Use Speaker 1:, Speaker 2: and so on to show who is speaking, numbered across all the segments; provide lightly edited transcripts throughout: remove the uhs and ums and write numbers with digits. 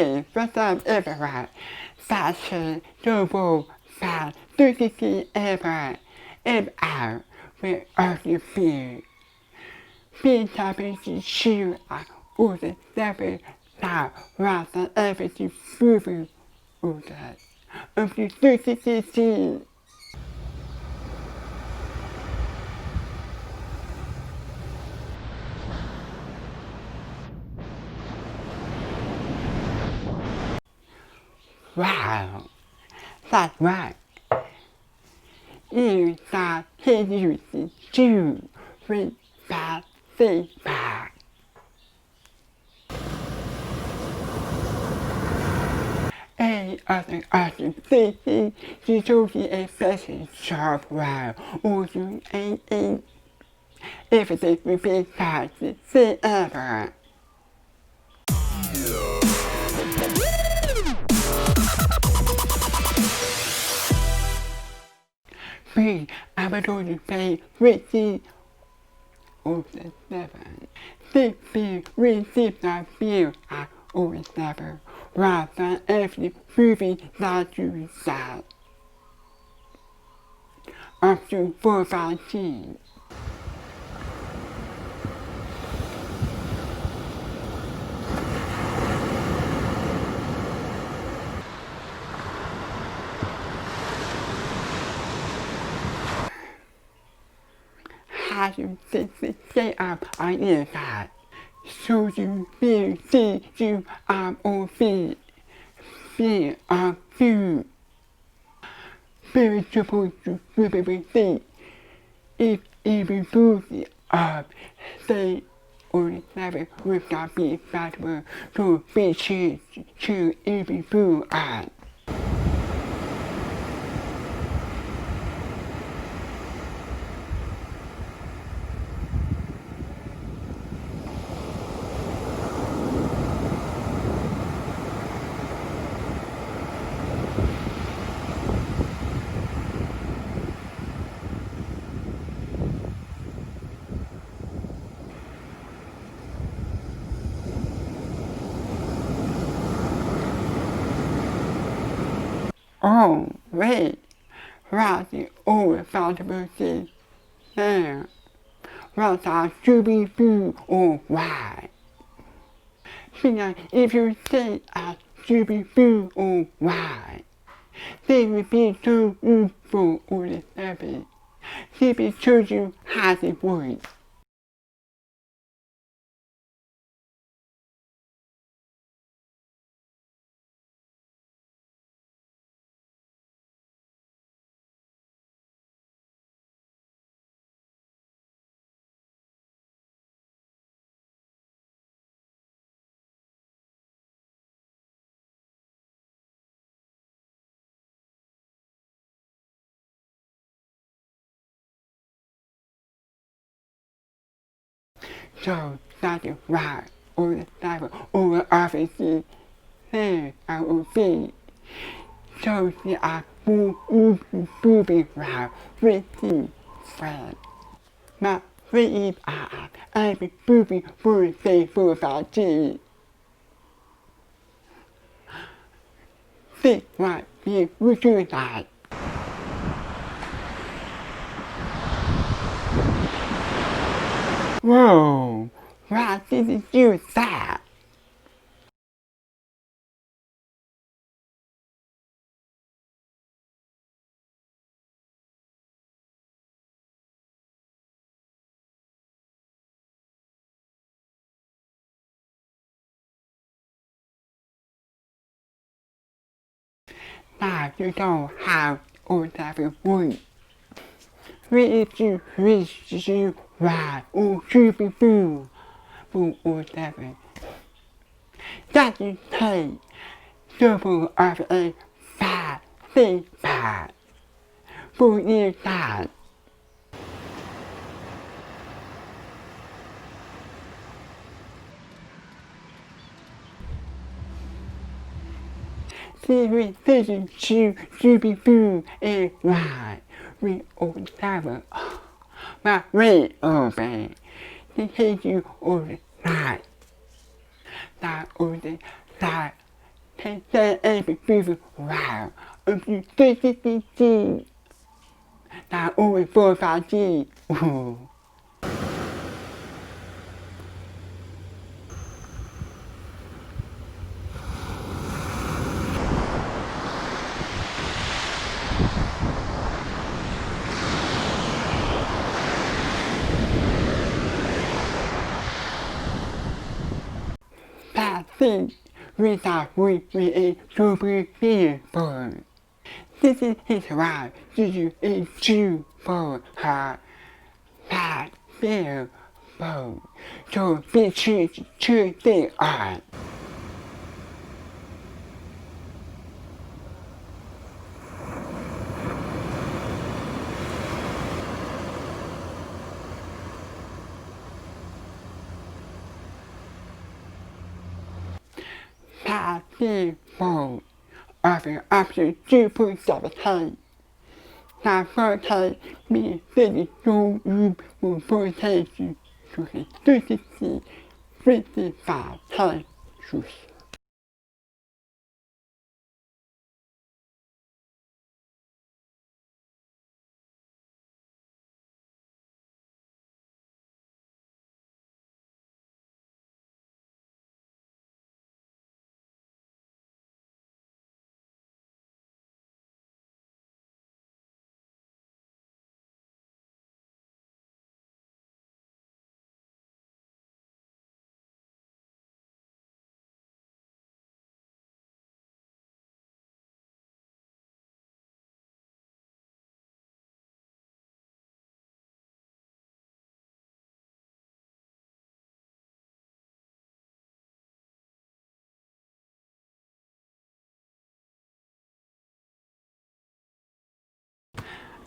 Speaker 1: Hey, what's up everyone? Fashion, global, fast, 360 ever, and out, where are you being? Being happy to cheer out all the never now, rather everything moving all that. Of the 360. Wow, that's right. You start hitting you with bad feedback. Any other activity you do a fashion shop well or you ain't everything will be fast forever. Being able to play with the of the seven. This being receives the view at all seven, rather than every movie that you saw. Up to 4-5 How you set up idea that so you will see you are all be a few very supposed to really if even booty up say or never would not be possible to be changed to even boo up. Oh, wait, that's the old possibility there. What's a Scooby-Doo or why? Because if you say a Scooby-Doo or why, they would be so useful or the service. They will show you how it works. So that is why all the time all the offices there I will be. So they are moving around with the friends. But we are every moving for the for about G. This might be we that. Whoa, why did you do that? Now you know how all that will work. We do wish you right or should be fool for whatever. That is paid double of a bad thing bad for your dad. Serious vision should be fool and right. We all never but we obey. They hate you all the night. That all the night Hey, say every beautiful wow. If you see, now only 4, 5G. Ooh. That thing we thought we create super beautiful. This is his wife. This is a shoe for her. That beautiful. So be sure they are. That beautiful. Offer up to 2.7 那方才免费的中医不方才是就是对自己非的法菜属实。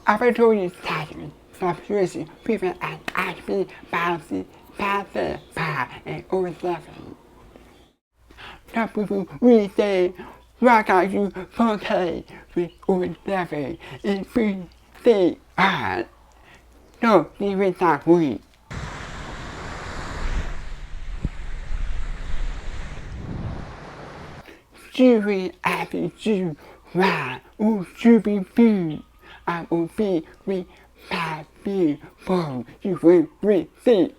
Speaker 1: Opportunity attachment, substitution, prevent and activity, balancing, passive, power, and overstepping. Some people really say, rock out you 4K with overstepping and free thing hard. No, this is not free. 智慧 happy 智慧无智慧病 I will be with happy for you will receive.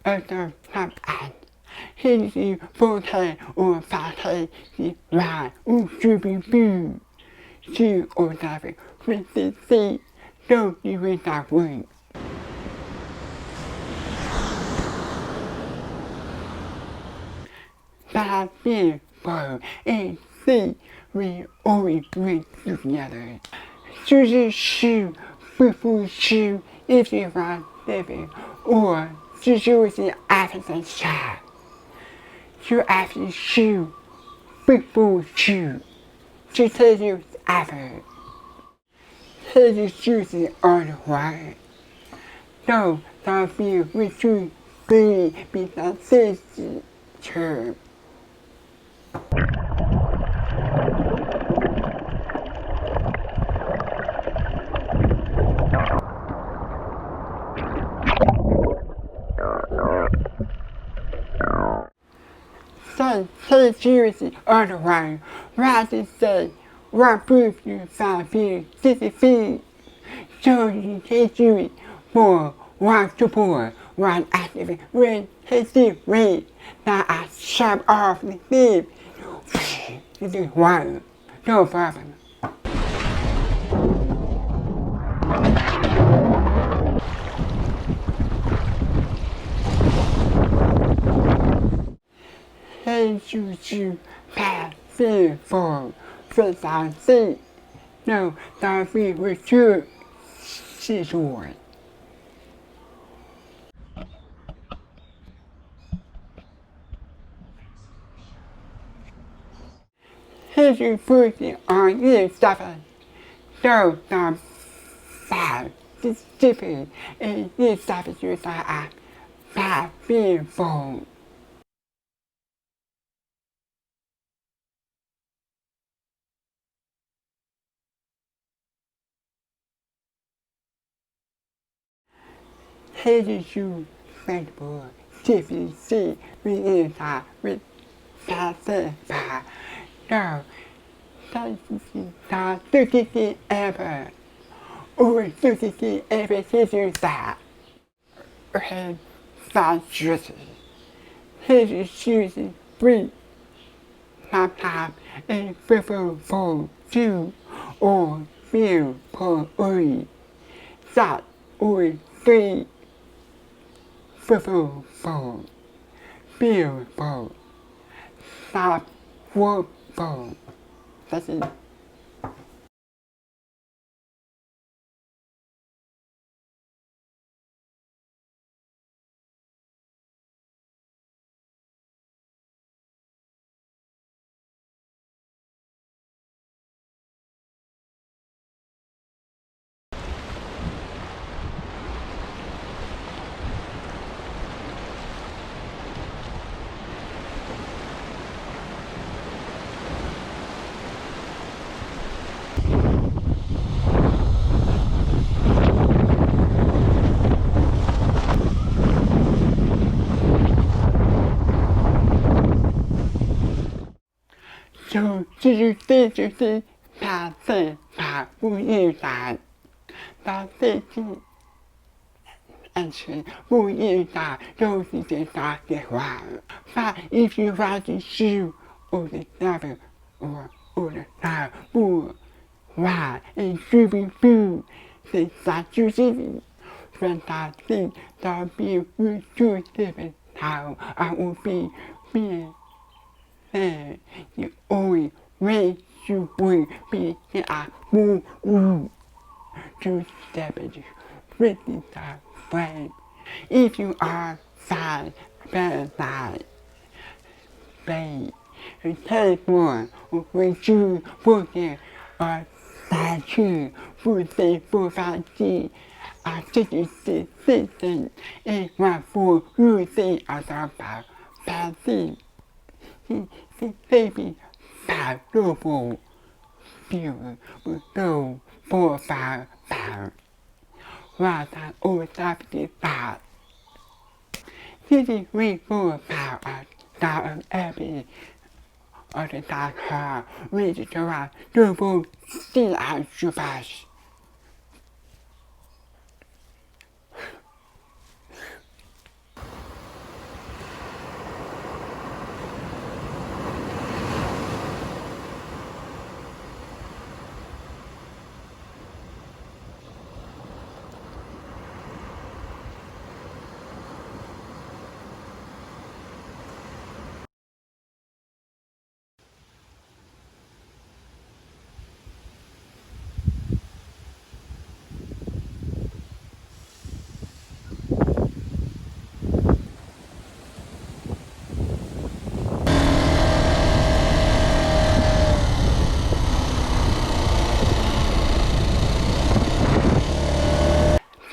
Speaker 1: Other top ad. He is 4K or 5K 是 right 无智慧病智 or nothing. Receive. No, you will not win. That beautiful and see we always win together. Choose shoe, before shoe, if you are living, or to choose the opposite side. You after shoe, before shoe, to tell you after. Tell you choosing on the way. No, that be with you, be that safety term. Say seriously otherwise, rather say, what proof you found here, 60 feet. So you can do it for one support, one active, when hasty rate, now I shut off the thing. This is one, no problem. Hey, you, pass, for, first I see. No, that we with you, she's one. Here's your food on you, stuff. So, the bad, this stupid, and this stuff is your side, bad, beautiful. Here's you, incredible CPC reader with faster bar. No, that's 30 ever. Over 30 ever since that. And fast dresses. His shoes free. Laptop and purple for 2 or bill for 3. That or 3. Purple for bill for stop work for. That's it. So, 这就是大赛法务业法，大赛是安全务业法都是在打电话。But if you want to shoot or the level or the time, why and shooting through the statute when that thing that be with 2 how I will be being the only way you will be move to step it with that way. If you are sad, bad, babe, you take one when you put it or statue, put the 4-5G. I think it's the system, and my 4 you say about bad things. Baby, bad double, feel, low, 4, 5, bad. Rather than overstaffed bad. This is we go about down every or the dark hair, which is around double still out too fast.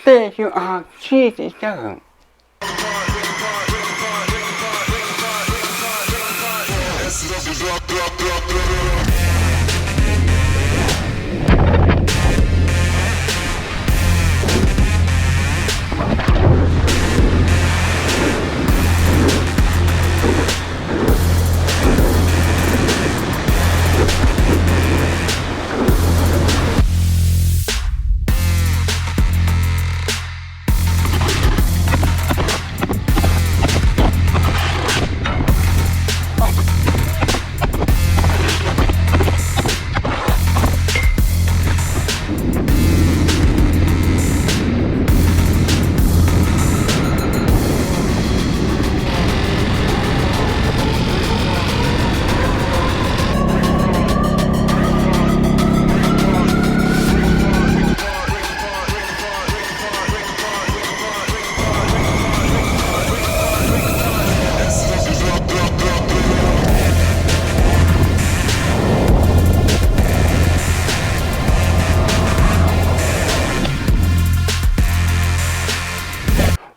Speaker 1: There you are, cheesy dog.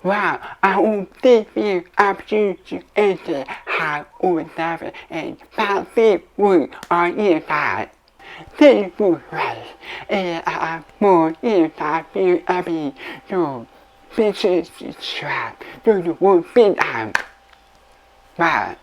Speaker 1: Wow, I will give you opportunity to enter high or level and passive work on inside. This is right, and I am more inside feel happy to This is the trap. Do you want big time? Bye.